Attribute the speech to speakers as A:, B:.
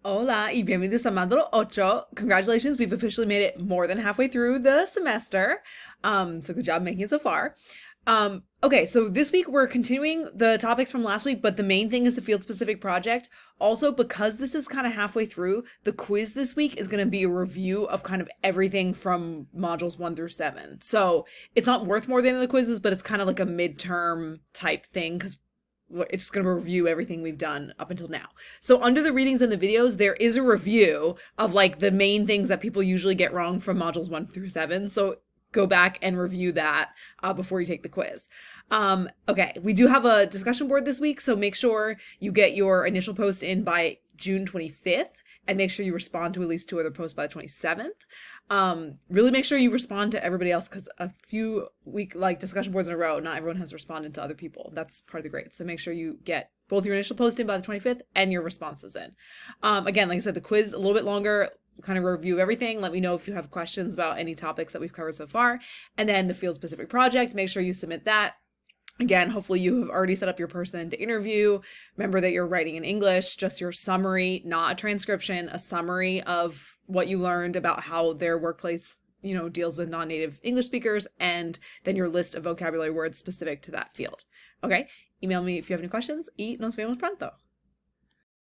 A: Hola y bienvenidos a Módulo 8. Congratulations, we've officially made it more than halfway through the semester. So good job making it so far. Okay, so this week we're continuing the topics from last week, but the main thing is the field specific project. Also, because this is kind of halfway through, the quiz this week is going to be a review of kind of everything from modules 1 through 7. So it's not worth more than the quizzes, but it's kind of like a midterm type thing because it's going to review everything we've done up until now. So under the readings and the videos, there is a review of like the main things that people usually get wrong from modules 1 through 7. So go back and review that before you take the quiz. Okay, we do have a discussion board this week, so make sure you get your initial post in by June 25th and make sure you respond to at least 2 other posts by the 27th. Really make sure you respond to everybody else because a few discussion boards in a row, not everyone has responded to other people. That's part of the grade. So make sure you get both your initial post in by the 25th and your responses in. Again, like I said, the quiz a little bit longer, kind of review everything. Let me know if you have questions about any topics that we've covered so far. And then the field specific project, make sure you submit that. Again, hopefully you have already set up your person to interview. Remember that you're writing in English, just your summary, not a transcription, a summary of what you learned about how their workplace, deals with non-native English speakers, and then your list of vocabulary words specific to that field. Okay? Email me if you have any questions y nos vemos pronto.